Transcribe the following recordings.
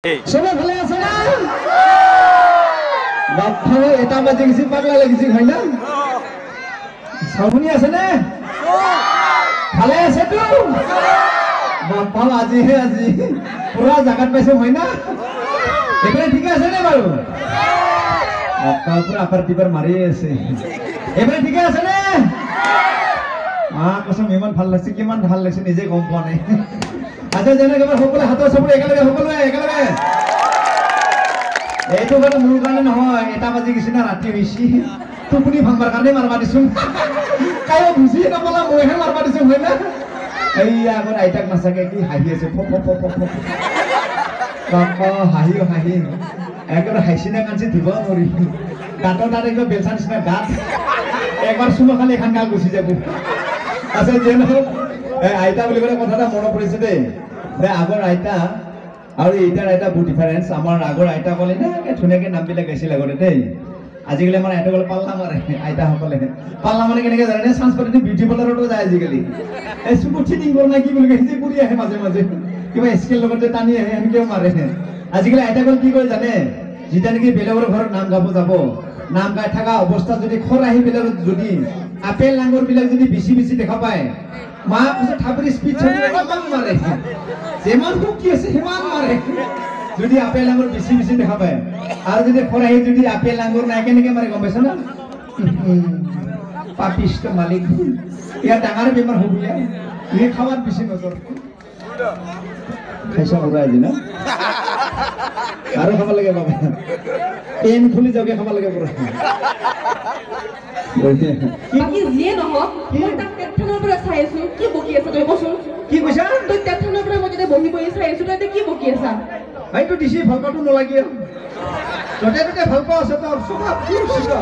সবাই ভালো আছে না? বাপ্পা এটা বাজে গেছি পাগলা লাগছে ভাই না? সবনি আছে না? ভালো আছে তো? বাপ্পা আজি পুরা জায়গাত পাইছে হয় না? এবারে ঠিক আছে না বাবু? বাপ্পা পুরা আপার টিপার মারি আছে। এবারে ঠিক আছে না? কসম ইমান ভাল লাগছে কিমান ভাল লাগছে নিজে গম পোৱা নাই। আচ্ছা জানে এবাৰ সকলে হাতৰ চাপৰি একেলগে এইটো মানে মোৰ কাৰণে নহয় এটা বাজি গৈছে না ৰাতি হৈছি টোপনি ভাঙবাৰ কাৰণে মাৰবা দিছো কায়ো বুজি নাপালা মইহে মাৰবা দিছো হয় না এই আগৰ আইতাক নাচাকে কি হাঁহি আছে বাপ্পা হাঁহি একেবাৰে হাঁহিছি না কাঞ্চি ধুব নৰি গাঁতৰ তাত একদম বেলচা নিচিনা গাঁত একবাৰ চুমা খালি এখন গাল গুচি যাব। আচ্ছা যেন আইতা বুলি ক'লে কথা এটা মনত পৰিছে দেই আগৰ আইতা আৰু এইটাৰ আইতা বহুত ডিফাৰেন্স। আমাৰ আগৰ আইতা ক'লে না ধুনীয়াকে নামবিলাক গাইছিল আগতে দেই। আজিকালি আমাৰ আইতা ক'লে পাল্লা মাৰে আইতাসকলে পাল্লা মানে কেনেকে জানে চান্স পাতি বিউটি পাৰ্লাৰতো যায় আজিকালি এই চুকু থিনিং কৰ না কি বুলি কৈছে কৰি আহে মাজে মাজে কিবা স্কেল লগত টানি আহে এনেকেও মাৰে। আজিকালি আইতাসকল কি কৰে জানে যেতিয়া নেকি বেলেগৰ ঘৰত নাম গাব যাব নাম গাই থকা অৱস্থাত যদি খৰাহি বিলাকত যদি আপেল আঙুৰ বিলাক যদি বেছি দেখা পায় মা পিছত থাপৰি স্পিড মাৰে যেমান সুখী আছে সিমান মাৰে যদি আপেল আঙুৰ বেছি দেখা পায় আৰু যদি খৰাহি যদি আপেল আঙুৰ নাই কেনেকে মাৰে গম পাইছ না পাপিষ্ট মালিক ইয়াৰ ডাঙৰ বেমাৰ হ'ব ই খাৱাত বেছি নজৰ খাইছা উৰাই আজি না আৰু খাব লাগে বাবা পেন খুলি যাওকে খাব লাগে পুৰা বাকি যিয়ে নহওক মই তাক তেথানৰ পৰা চাই আছো কি বকি আছে তই কচোন কি কৈছা তই তেথানৰ পৰা মই যেতিয়া বহি চাই আছো তই কি বকি আছা ভাইটো দিছি ভাল পাটো নলাগি যতে ভাল পাওঁ আছে তোৰ স্বভাৱ কি হৈছে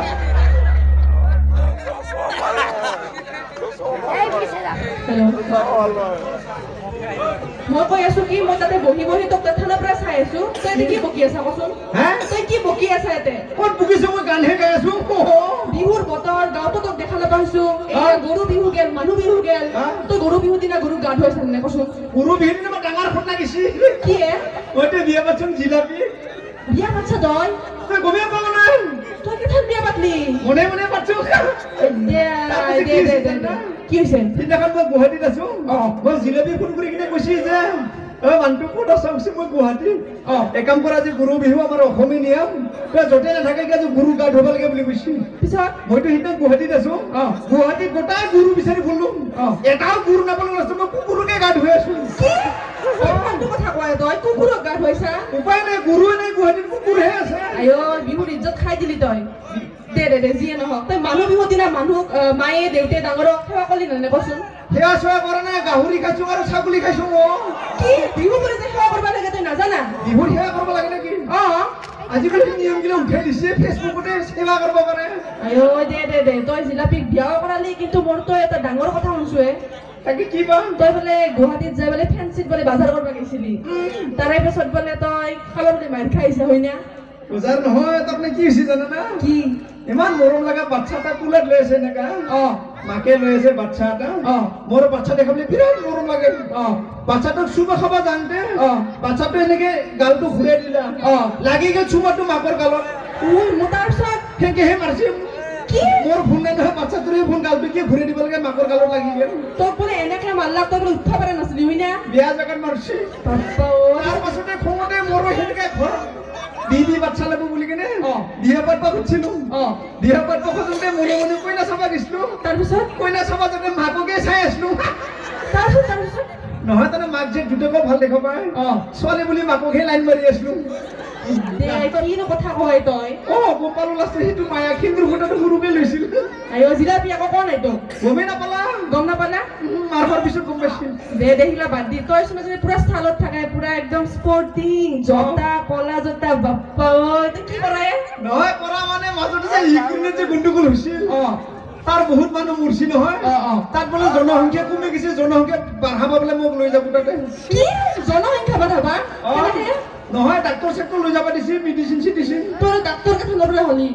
মই কৈ আছো কি মই তাতে বহি তোক তেথানৰ পৰা চাই আছো তই কি বকি আছা কচোন তই কি বকি আছা ইয়াতে ক'ত বকিছো মই গানহে গাই আছো বিহুৰ বতৰ গাঁৱতো তোক দেখা নাপাইছো গৰু বিহু গেল মানুহ বিহু গেল তই গৰু বিহুৰ দিনা গৰুক গা ধুৱাইছা নে কচোন গৰু বিহুৰ দিনা মই ডাঙৰ ফটা গেছি কি মইতো বিয়া পাতছোন জিলাপি বিয়া পাতছা তই গমেই পাব নাই তই কেথান বিয়া পাতলি মনে পাতছো কি হৈছে সিদিনাখন মই গুৱাহাটীত আছো মই জিলাপি ফোন কৰি কিনে কৈছি যে মানুহটো ক'ত আছা মই গুৱাহাটী একাম কৰা যে গৰু বিহু আমাৰ অসমীয়া নিয়ম তই য'তে নাথাকে যে গৰু গা ধুব লাগে বুলি কৈছি পিছত মইতো সিদিনা গুৱাহাটীত আছো গুৱাহাটীত গোটাই গৰু বিচাৰি ফুৰিলো এটাও গৰু নাপালো মই কুকুৰকে গা ধুই আছো কথা কয় তই কুকুৰক গা ধুৱাইছা উপায় নাই গৰুৱে নাই গুৱাহাটীত কুকুৰহে আছে বিহুৰ ইজ্জত খাই দিলি তই দে যিয়ে নহওক তই মানুহ বিহুৰ দিনা মানুহক মায়ে দেউতাই ডাঙৰক সেৱা কৰিলি নে কচোন সেৱা চেৱা কৰা নাই গাহৰি খাইছো আৰু ছাগলী খাইছো কি বিহু বুলি যে সেৱা কৰিব লাগে তই নাজানা বিহুৰ সেৱা কৰিব লাগে নেকি আজিকালি নিয়মবিলাক উঠাই দিছে ফেচবুকতে সেৱা কৰিব পাৰে দে তই জিলাপিক বিয়াও কৰালি কিন্তু মোৰ তই এটা ডাঙৰ কথা শুনছোৱে তাকে কি বা তই বোলে গুৱাহাটীত যাই বোলে ফেঞ্চিত বোলে বাজাৰ কৰিব গৈছিলি তাৰে পিছত বোলে তই খালৰ বোলে মাৰ খাইছা হয় না বজাৰ নহয় তাৰমানে কি হৈছে জানা না কি ইমান মৰম লগা বাচ্চা এটা কুলাত লৈ আছে এনেকা মাকে লৈ আছে বাচ্চা এটা মোৰ বাচ্চা দেখাবলৈ বিৰাট মৰম লাগে বাচ্চাটোক চুমা খাব যাওঁতে বাচ্চাটো এনেকে গালটো ঘূৰাই দিলা লাগি গ'ল চুমাটো মাকৰ গালত মোৰ তাৰপিছত সেনেকেহে মাৰিছে কি মোৰ ফোন নাই নহয় বাচ্চাটোৰে ফোন গালটো কি ঘূৰাই দিব লাগে মাকৰ গালত লাগি গ'ল তোক বোলে এনেকে মাৰলা তই বোলে উঠা পাৰা নাছিলি হয় না বিয়া জেগাত মাৰিছে তাৰ পাছতে খঙতে মোৰো সেনেকে ঘৰ দিদি বাচ্চা ল'ব বুলি কিনে বিয়া পাতবা খুজিছিলো বিয়া পাতবা খুজোঁতে মনে কইনা চাবা গৈছিলো তাৰপিছত কইনা চাবা যাতে মাককে চাই আছিলো তাৰপিছত নহয় তাৰমানে মাক যে দুটাকো ভাল দেখা পায় ছোৱালী বুলি মাককহে লাইন মাৰি আছিলো কিনো কথা কয় তই গোপালো লাষ্টত সেইটো মায়া কিন্তু ফটোটো সৰুকে লৈছিল জিলাপি আকৌ কোৱা নাই তোক গমেই নাপালা গম নাপালা মাৰফাৰ পিছত গম পাইছে দেখিলা বাদ দি তই চোন পুৰা ষ্টাইলত থাকে পুৰা একদম স্পৰ্টিং জোতা কলা জোতা বাপ্পা তই কি কৰায় নহয় কৰা মানে মাজতে যে ইউক্ৰেইনত যে গণ্ডগোল হৈছিল তাৰ বহুত মানুহ মৰছি নহয় তাত বোলে জনসংখ্যা কমি গৈছে জনসংখ্যা বাঢ়াবা বোলে মোক লৈ যাব তাতে কি জনসংখ্যা বাঢ়াবা নহয় ডাক্তৰ চেক্টৰ লৈ যাব দিছে মেডিচিন চিডিচিন তোৰ ডাক্তৰ কথা নবলে হলি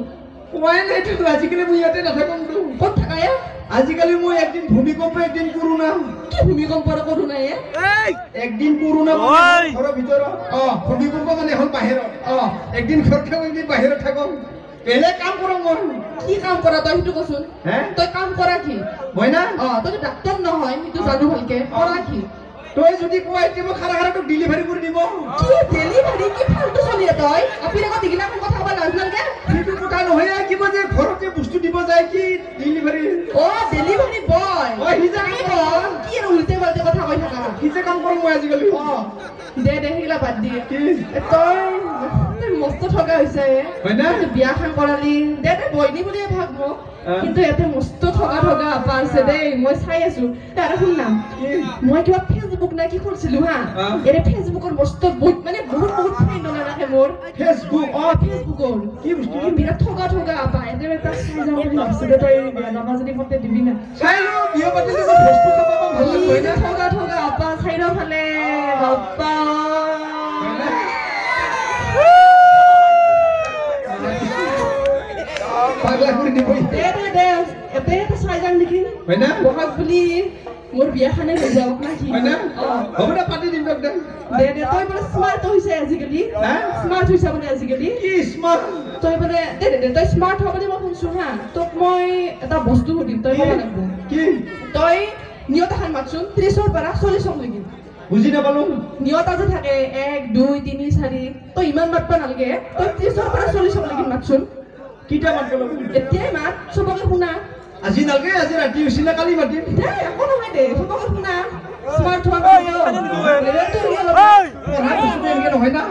কোৱাই নাই আজিকালি মই ইয়াতে নাথাকোঁ ক'ত থাকায় আজিকালি মই একদিন ভূমিকম্প একদিন কৰোণা কি ভূমিকম্পৰ কৰোণা একদিন কৰোণা ঘৰৰ ভিতৰত ভূমিকম্প মানে হ'ল বাহিৰত একদিন ঘৰত থাকো একদিন বাহিৰত থাকো বেলেগ কাম কৰোঁ মই কি কাম কৰা তই সেইটো কচোন তই কাম কৰা কি মই না তইতো ডাক্তৰ নহয় সেইটো জানো ভালকে কৰা কি তই যদি কোৱা এতিয়া মই খাৰা খাৰা তোক ডেলিভাৰী কৰি দিব কি ডেলিভাৰী কি ফাল্টু চলি তই আপুনি আকৌ দিগিনাখন কথা ক'ব নাজানকে সেইটো কথা নহয় কিবা যে ঘৰতে বস্তু দিব যায় কি ডেলিভাৰী ডেলিভাৰী বয় হিজা কি আৰু উল্টে পাল্টে কথা কৈ থাকা হিজা কাম কৰোঁ মই আজিকালি দে সেইগিলা বাদ দিয়ে তই মস্ত ঠগা হৈছে বিয়াখন কৰালি দে বইনি বুলিয়ে ভাব মোক কিন্তু ইয়াতে মস্ত ঠগা আপা আছে দেই মই চাই আছো আৰু শুন না মই কিবা ফেচবুক না কি খুলিছিলো হা এৰে ফেচবুকৰ মস্ত মানে বহুত ফ্ৰেণ্ড নাৰাখে মোৰ ফেচবুক ফেচবুকৰ কি বস্তু বিৰাট ঠগা আপা এতে এটা চাই যাওঁ বুলি ভাবছো দে তই বিয়া নামা যদি মতে দিবি না চাই ল বিয়া পাতিলে বস্তু খাব ভাল লাগে না ঠগা আপা চাই ৰ ফালে আপা পাগলা কৰি দিবই দে এতে চাই যাম নেকি হয় না বহাগ বুলি মোৰ বিয়াখনে হৈ যাওক না কি হয় না হ'ব দে পাতি দিম দে তই বোলে স্মাৰ্ট হৈছে আজিকালি স্মাৰ্ট হৈছে বোলে আজিকালি কি স্মাৰ্ট তই বোলে তই স্মাৰ্ট হ'ব বুলি মই শুনছো হা তোক মই এটা বস্তু সুধিম তই ক'ব লাগিব কি তই নিয়ত এখন মাতচোন 30ৰ পৰা 40ক লৈকে বুজি নাপালো নিয়তা যে থাকে 1 2 3 4 তই ইমান মাতবা নালাগে তই 30ৰ পৰা 40ক লৈকে মাতচোন কিটা মাতব লাগিব এতিয়াই মাত চবকে শুনা আজি নালগে আজি ৰাতি হৈছে না কালি মাতিম একো নহয় দে চবকে শুনা স্মাৰ্ট হোৱা নহয় না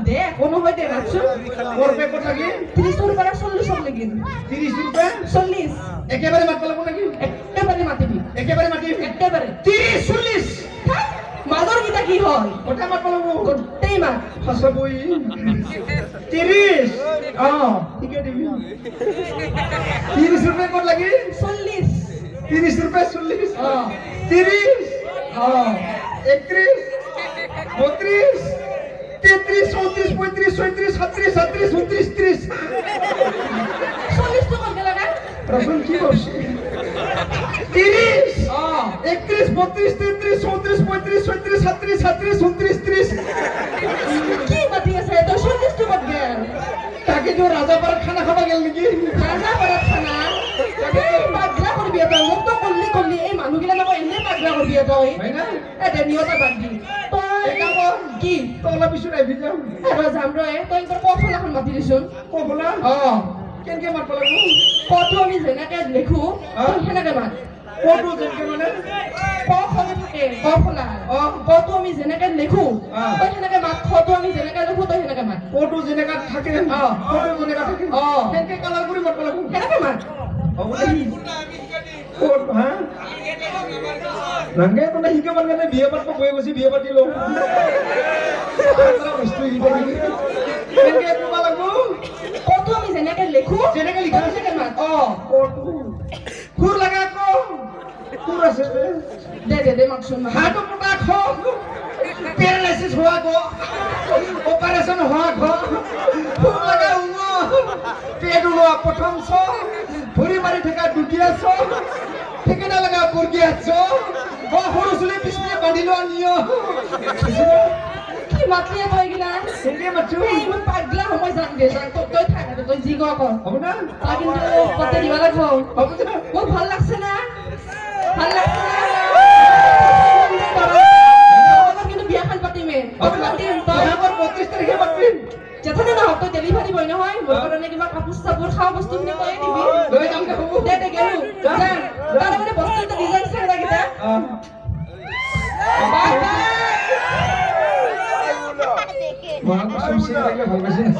দে একো নহয় দে মাতচোন কৰবে কথা কি 30ৰ পৰা 40ক লৈকে 30 रुपए 40 একেবাৰে মাতব লাগিব নেকি একেবাৰে মাতিবি একেবাৰে মাতিম একেবাৰে 30 40 মাজৰ কিটা কি হয় কটা মাতব লাগিব গোটেই মাত ফসবই 30 ঠিকে দিবি 30 रुपए কত লাগি 40 30 रुपए 40 30 31 32 33 34 35 36 37 38 39 40 টাকা গেল না রসুন কি বলছিস 30 31 32 33 34 35 36 37 38 39 কি বাতি আছে তো 40 টাকা গেল তাকে যে রাজাপাড়া খানা খাবা গেল নাকি রাজাপাড়া খানা পাগলা করবি তই মোক তো কল্লি এই মানুহগিলা নক এনে পাগলা করবি তই হয় না এতে নিয়তা বাদ দি তই কি তলা পিছু আইবি যাম যাম রে তই তোর কফলাখন মাতি দিছুন কবলা কেনকে মাতব লাগব কত আমি যেনেকে লেখো তই সেনেকে মাত কটো যেনকে মানে কফলে থাকে কফলা কত আমি যেনেকে লেখো তই সেনেকে মাত কত আমি যেনেকে লেখো তই সেনেকে মাত কটো যেনেকা থাকে কটো যেনেকা থাকে কেনকে কালার কৰি মাতব লাগব সেনেকে মাত কোট হ্যাঁ নংগে তো না হিকে মানে বিয়ে পাতব বই বসি বিয়ে পাতিলো আমরা বস্তু হিকে কেনকে কব লাগব কত আমি যেনেকে লেখো যেনেকে লিখা সেনেকে মাত কটো খুর লাগা কো খুর আছে দে মাতছুন হাত পটা খ প্যারালাইসিস হওয়া গো অপারেশন হওয়া গো খুর লাগা উমো পেডুলো প্রথম ছ ভুরি মারি থাকা দুটিয়া ছ ঠিকানা লাগা বর্গিয়া ছ ও হরুসুলে পিছনে বাঁধিলো আনিও কি মাতলি তই গিলা সেকে মাতছু এই মই পাগলা সময় যাম দে তই থাক তই জি ক হ'ব না তা কিন্তু কতে দিবা লাগব হ'ব না মোৰ ভাল লাগছে না ভাল লাগছে না কিন্তু বিয়াখন পাতিমে পাতিম তই আমার 32 তারিখে পাতিম যেখানে না তই ডেলিভারি বই নহয় মোৰ কাৰণে কিবা কাপোৰ চাপোৰ খাও বস্তু খিনি তই দিবি লৈ যাম হ'ব দে গেলো যা তাৰ মানে বস্তু এটা ডিজাইন চাই লাগিতা বাই বাই মা কসম সে লাগে ভালবাসি না